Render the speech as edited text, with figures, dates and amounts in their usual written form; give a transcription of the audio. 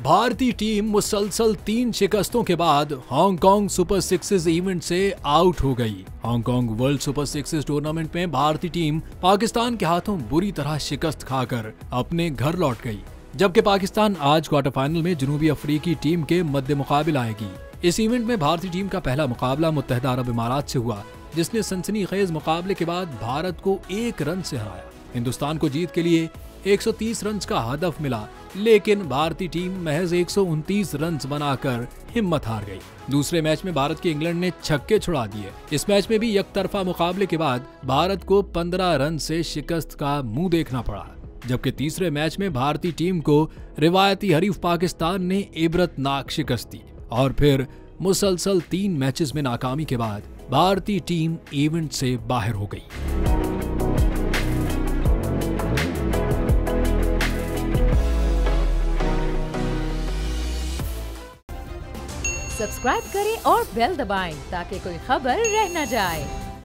भारतीय टीम मुसलसल 3 शिकस्तों के बाद हांगकांग सुपर सिक्सेस इवेंट से आउट हो गई। Hong Kong world super sixes tournament में भारतीय टीम पाकिस्तान के हाथों बुरी तरह शिकस्त खाकर अपने घर लौट गई, जबकि पाकिस्तान आज क्वार्टर फाइनल में जनूबी अफ्रीकी टीम के मद्दे मुकाबिल आएगी। इस इवेंट में भारतीय टीम का पहला मुकाबला मुत्तहिदा अरब इमारात से हुआ, जिसने सनसनीखेज मुकाबले के बाद भारत को 1 रन से हराया। हिंदुस्तान को जीत के लिए 130 रन का हदफ मिला, लेकिन भारतीय टीम महज 129 रन बनाकर हिम्मत हार गई। दूसरे मैच में भारत के इंग्लैंड ने छक्के छुड़ा दिए। इस मैच में भी एकतरफा मुकाबले के बाद भारत को 15 रन से शिकस्त का मुंह देखना पड़ा, जबकि तीसरे मैच में भारतीय टीम को रिवायती हरीफ पाकिस्तान ने इबरतनाक शिकस्त दी और फिर मुसलसल 3 मैचेस में नाकामी के बाद भारतीय टीम इवेंट से बाहर हो गई। सब्सक्राइब करें और बेल दबाएं ताकि कोई खबर रह न जाए।